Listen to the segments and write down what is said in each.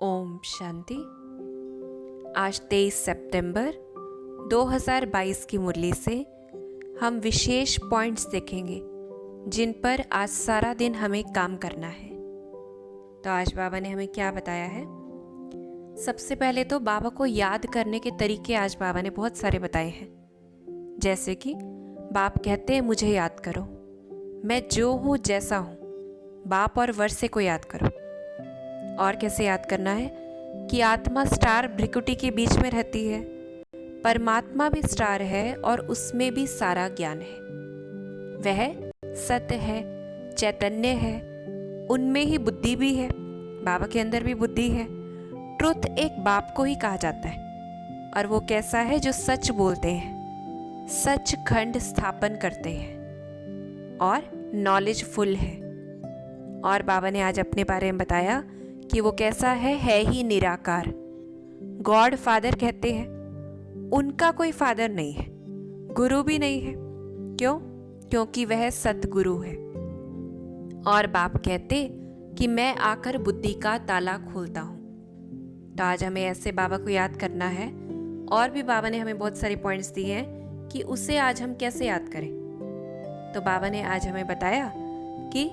ओम शांति। आज 23 सितंबर 2022 की मुरली से हम विशेष पॉइंट्स देखेंगे जिन पर आज सारा दिन हमें काम करना है। तो आज बाबा ने हमें क्या बताया है। सबसे पहले तो बाबा को याद करने के तरीके आज बाबा ने बहुत सारे बताए हैं। जैसे कि बाप कहते हैं मुझे याद करो, मैं जो हूँ जैसा हूँ, बाप और वर्षे को याद करो। और कैसे याद करना है कि आत्मा स्टार भ्रिकुटी के बीच में रहती है, परमात्मा भी स्टार है और उसमें भी सारा ज्ञान है। वह सत्य है, चैतन्य है, उनमें ही बुद्धि भी है, बाबा के अंदर भी बुद्धि है। ट्रुथ एक बाप को ही कहा जाता है और वो कैसा है जो सच बोलते हैं, सच खंड स्थापन करते हैं और नॉलेजफुल है। और बाबा ने आज अपने बारे में बताया कि वो कैसा है ही निराकार। गॉड फादर कहते हैं, उनका कोई फादर नहीं है, गुरु भी नहीं है। क्यों? क्योंकि वह सतगुरु है। और बाप कहते कि मैं आकर बुद्धि का ताला खोलता हूँ। तो आज हमें ऐसे बाबा को याद करना है। और भी बाबा ने हमें बहुत सारे पॉइंट्स दिए हैं कि उसे आज हम कैसे याद करें। तो बाबा ने आज हमें बताया कि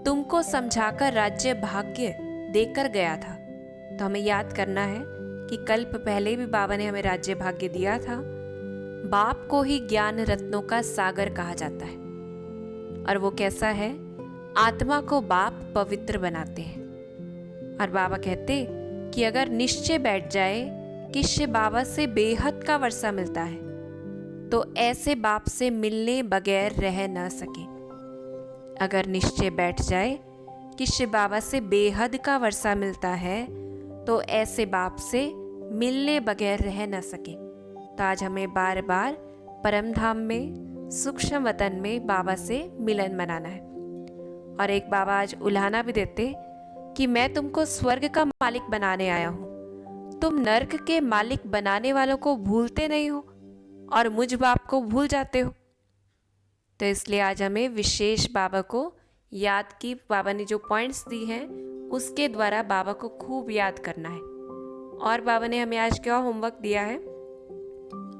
तुमको समझाकर राज्य भाग्य देकर गया था। तो हमें याद करना है कि कल्प पहले भी बाबा ने हमें राज्य भाग्य दिया था। बाप को ही ज्ञान रत्नों का सागर कहा जाता है और वो कैसा है, आत्मा को बाप पवित्र बनाते हैं। और बाबा कहते कि अगर निश्चय बैठ जाए कि शिव बाबा से बेहद का वर्षा मिलता है तो ऐसे बाप से मिलने बगैर रह न सके। अगर निश्चय बैठ जाए कि शिव बाबा से बेहद का वर्षा मिलता है तो ऐसे बाप से मिलने बगैर रह न सके। तो आज हमें बार बार परम धाम में सूक्ष्म वतन में बाबा से मिलन मनाना है। और एक बाबा आज उल्हाना भी देते कि मैं तुमको स्वर्ग का मालिक बनाने आया हूँ, तुम नर्क के मालिक बनाने वालों को भूलते नहीं हो और मुझ बाप को भूल जाते हो। तो इसलिए आज हमें विशेष बाबा को याद की, बाबा ने जो पॉइंट्स दी हैं उसके द्वारा बाबा को खूब याद करना है। और बाबा ने हमें आज क्या होमवर्क दिया है,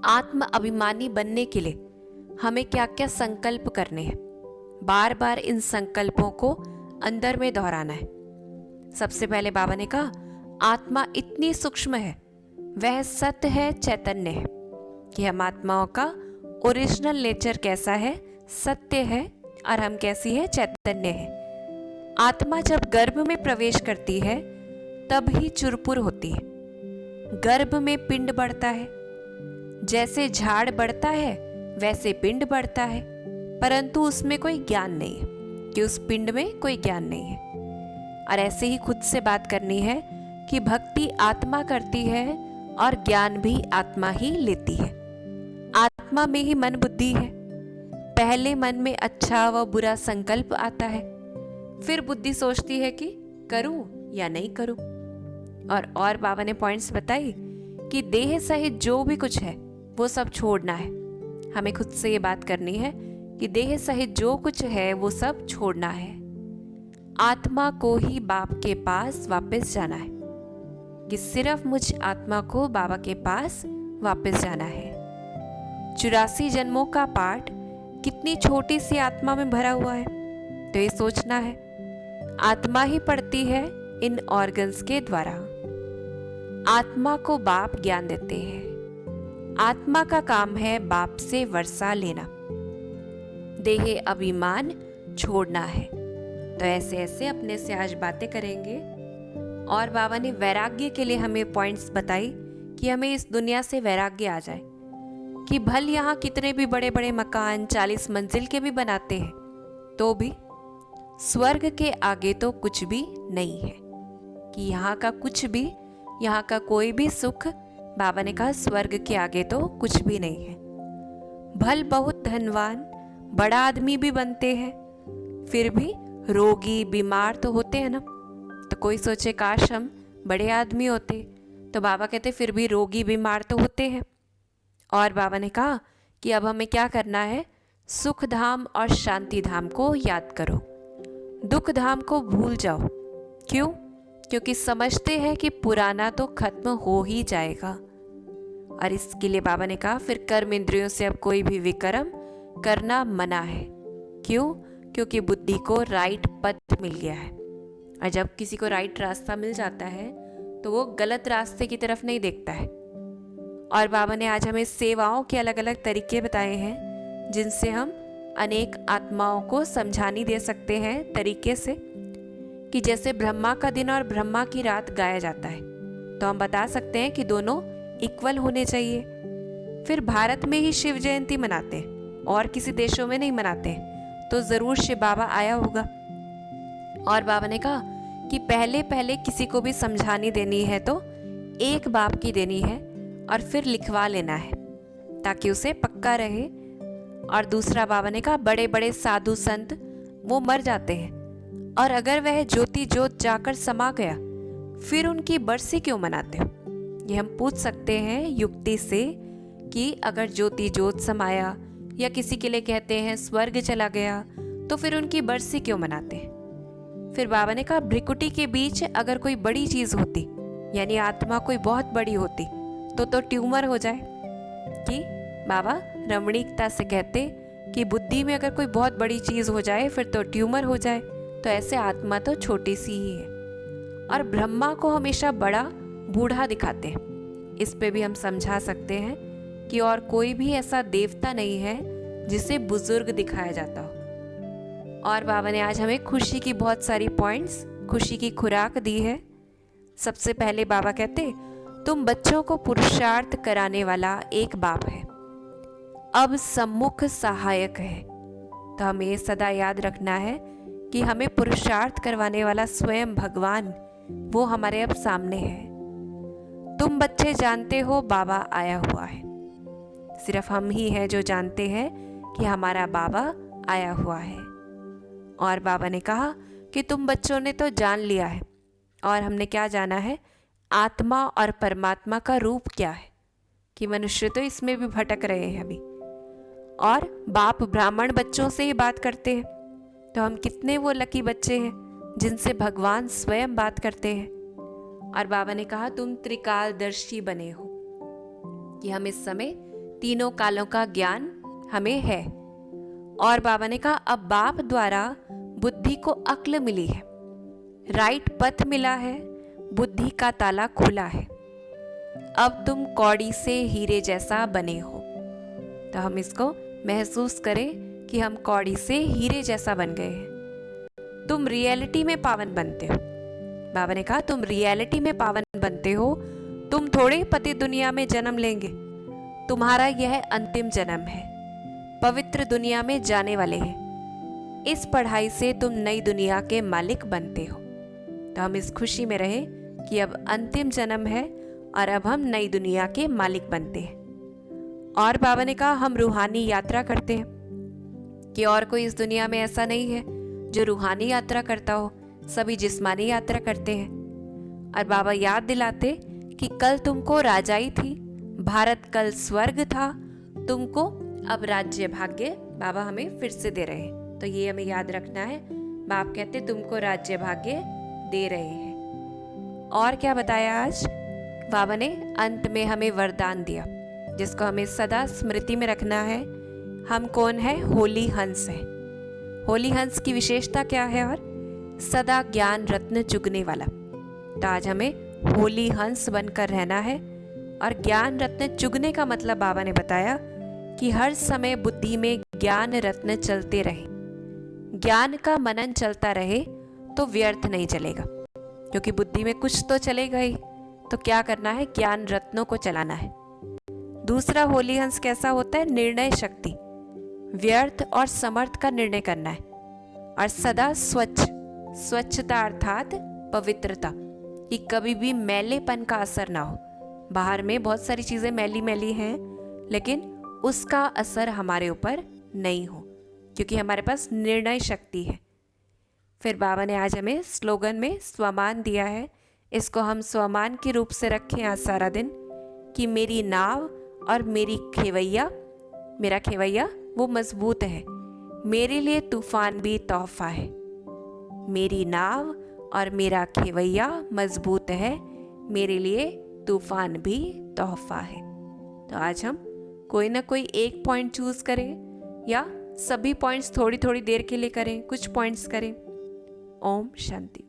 आत्म अभिमानी बनने के लिए हमें क्या क्या संकल्प करने हैं। बार बार इन संकल्पों को अंदर में दोहराना है। सबसे पहले बाबा ने कहा आत्मा इतनी सूक्ष्म है, वह सत्य है, चैतन्य है। कि हम आत्माओं का ओरिजिनल नेचर कैसा है, सत्य है, और हम कैसी है, चैतन्य है। आत्मा जब गर्भ में प्रवेश करती है तब ही चुरपुर होती है। गर्भ में पिंड बढ़ता है, जैसे झाड़ बढ़ता है वैसे पिंड बढ़ता है, परंतु उसमें कोई ज्ञान नहीं है कि उस पिंड में कोई ज्ञान नहीं है। और ऐसे ही खुद से बात करनी है कि भक्ति आत्मा करती है और ज्ञान भी आत्मा ही लेती है। आत्मा में ही मन बुद्धि है। पहले मन में अच्छा व बुरा संकल्प आता है, फिर बुद्धि सोचती है कि करूं या नहीं करूं। और बाबा ने पॉइंट्स बताई कि देह सहित जो भी कुछ है वो सब छोड़ना है। हमें खुद से ये बात करनी है कि देह सहित जो कुछ है वो सब छोड़ना है। आत्मा को ही बाप के पास वापस जाना है, कि सिर्फ मुझ आत्मा को बाबा के पास वापस जाना है। 84 जन्मों का पाठ कितनी छोटी सी आत्मा में भरा हुआ है। तो ये सोचना है, आत्मा ही पढ़ती है इन ऑर्गन्स के द्वारा। आत्मा को बाप ज्ञान देते हैं। आत्मा का काम है बाप से वर्षा लेना, देह अभिमान छोड़ना है। तो ऐसे ऐसे अपने से आज बातें करेंगे। और बाबा ने वैराग्य के लिए हमें पॉइंट्स बताई कि हमें इस दुनिया से वैराग्य आ जाए कि भल यहाँ कितने भी बड़े बड़े मकान 40 मंजिल के भी बनाते हैं तो भी स्वर्ग के आगे तो कुछ भी नहीं है। कि यहाँ का कुछ भी, यहाँ का कोई भी सुख, बाबा ने कहा स्वर्ग के आगे तो कुछ भी नहीं है। भल बहुत धनवान बड़ा आदमी भी बनते हैं, फिर भी रोगी बीमार तो होते हैं ना। तो कोई सोचे काश हम बड़े आदमी होते, तो बाबा कहते फिर भी रोगी बीमार तो होते हैं। और बाबा ने कहा कि अब हमें क्या करना है, सुख धाम और शांति धाम को याद करो, दुख धाम को भूल जाओ। क्यों? क्योंकि समझते हैं कि पुराना तो खत्म हो ही जाएगा। और इसके लिए बाबा ने कहा फिर कर्म इंद्रियों से अब कोई भी विकर्म करना मना है। क्यों? क्योंकि बुद्धि को राइट पथ मिल गया है। और जब किसी को राइट रास्ता मिल जाता है तो वो गलत रास्ते की तरफ नहीं देखता है। और बाबा ने आज हमें सेवाओं के अलग अलग तरीके बताए हैं जिनसे हम अनेक आत्माओं को समझानी दे सकते हैं तरीके से, कि जैसे ब्रह्मा का दिन और ब्रह्मा की रात गाया जाता है तो हम बता सकते हैं कि दोनों इक्वल होने चाहिए। फिर भारत में ही शिव जयंती मनाते हैं और किसी देशों में नहीं मनाते, तो ज़रूर शिव बाबा आया होगा। और बाबा ने कहा कि पहले पहले किसी को भी समझानी देनी है तो एक बाप की देनी है और फिर लिखवा लेना है ताकि उसे पक्का रहे। और दूसरा बाबा ने कहा बड़े बड़े साधु संत वो मर जाते हैं और अगर वह ज्योति जोत जाकर समा गया फिर उनकी बरसी क्यों मनाते हो? ये हम पूछ सकते हैं युक्ति से कि अगर ज्योति जोत समाया या किसी के लिए कहते हैं स्वर्ग चला गया तो फिर उनकी बरसी क्यों मनाते हैं? फिर बाबा ने कहा भ्रिकुटी के बीच अगर कोई बड़ी चीज होती यानी आत्मा कोई बहुत बड़ी होती तो ट्यूमर हो जाए। कि बाबा रमणीकता से कहते कि बुद्धि में अगर कोई बहुत बड़ी चीज हो जाए फिर तो ट्यूमर हो जाए, तो ऐसे आत्मा तो छोटी सी ही है। और ब्रह्मा को हमेशा बड़ा बूढ़ा दिखाते हैं। इस पे भी हम समझा सकते हैं कि और कोई भी ऐसा देवता नहीं है जिसे बुजुर्ग दिखाया जाता हो। और बाबा ने आज हमें खुशी की बहुत सारी पॉइंट्स, खुशी की खुराक दी है। सबसे पहले बाबा कहते तुम बच्चों को पुरुषार्थ कराने वाला एक बाप है, अब सम्मुख सहायक है। तो हमें सदा याद रखना है कि हमें पुरुषार्थ करवाने वाला स्वयं भगवान वो हमारे अब सामने है। तुम बच्चे जानते हो बाबा आया हुआ है। सिर्फ हम ही हैं जो जानते हैं कि हमारा बाबा आया हुआ है। और बाबा ने कहा कि तुम बच्चों ने तो जान लिया है। और हमने क्या जाना है? आत्मा और परमात्मा का रूप क्या है, कि मनुष्य तो इसमें भी भटक रहे हैं अभी। और बाप ब्राह्मण बच्चों से ही बात करते हैं, तो हम कितने वो लकी बच्चे हैं जिनसे भगवान स्वयं बात करते हैं। और बाबा ने कहा तुम त्रिकालदर्शी बने हो, कि हम इस समय तीनों कालों का ज्ञान हमें है। और बाबा ने कहा अब बाप द्वारा बुद्धि को अक्ल मिली है, राइट पथ मिला है, बुद्धि का ताला खुला है। अब तुम कौड़ी से हीरे जैसा बने हो। तो हम इसको महसूस करें कि हम कौड़ी से हीरे जैसा बन गए हैं। तुम रियलिटी में पावन बनते हो। बाबा ने कहा तुम रियलिटी में पावन बनते हो, तुम थोड़े पति दुनिया में जन्म लेंगे। तुम्हारा यह अंतिम जन्म है, पवित्र दुनिया में जाने वाले हैं। इस पढ़ाई से तुम नई दुनिया के मालिक बनते हो। तो हम इस खुशी में रहे कि अब अंतिम जन्म है और अब हम नई दुनिया के मालिक बनते हैं। और बाबा ने कहा हम रूहानी यात्रा करते हैं, कि और कोई इस दुनिया में ऐसा नहीं है जो रूहानी यात्रा करता हो, सभी जिस्मानी यात्रा करते हैं। और बाबा याद दिलाते कि कल तुमको राजाई थी, भारत कल स्वर्ग था, तुमको अब राज्य भाग्य बाबा हमें फिर से दे रहे हैं। तो ये हमें याद रखना है, बाप कहते तुमको राज्य भाग्य दे रहे हैं। और क्या बताया आज बाबा ने? अंत में हमें वरदान दिया जिसको हमें सदा स्मृति में रखना है। हम कौन है? होली हंस है। होली हंस की विशेषता क्या है? और सदा ज्ञान रत्न चुगने वाला। तो आज हमें होली हंस बनकर रहना है। और ज्ञान रत्न चुगने का मतलब बाबा ने बताया कि हर समय बुद्धि में ज्ञान रत्न चलते रहे, ज्ञान का मनन चलता रहे तो व्यर्थ नहीं चलेगा, क्योंकि बुद्धि में कुछ तो चलेगा ही। तो क्या करना है? ज्ञान रत्नों को चलाना है। दूसरा होली हंस कैसा होता है? निर्णय शक्ति, व्यर्थ और समर्थ का निर्णय करना है। और सदा स्वच्छ, स्वच्छता अर्थात पवित्रता, कि कभी भी मैलेपन का असर ना हो। बाहर में बहुत सारी चीजें मैली मैली हैं, लेकिन उसका असर हमारे ऊपर नहीं हो, क्योंकि हमारे पास निर्णय शक्ति है। फिर बाबा ने आज हमें स्लोगन में स्वमान दिया है, इसको हम स्वमान के रूप से रखें आज सारा दिन, कि मेरी नाव और मेरी खेवैया, मेरा खेवैया वो मजबूत है, मेरे लिए तूफान भी तोहफा है। मेरी नाव और मेरा खेवैया मजबूत है, मेरे लिए तूफान भी तोहफा है। तो आज हम कोई ना कोई एक पॉइंट चूज करें या सभी पॉइंट्स थोड़ी थोड़ी देर के लिए करें, कुछ पॉइंट्स करें। ओम शांति।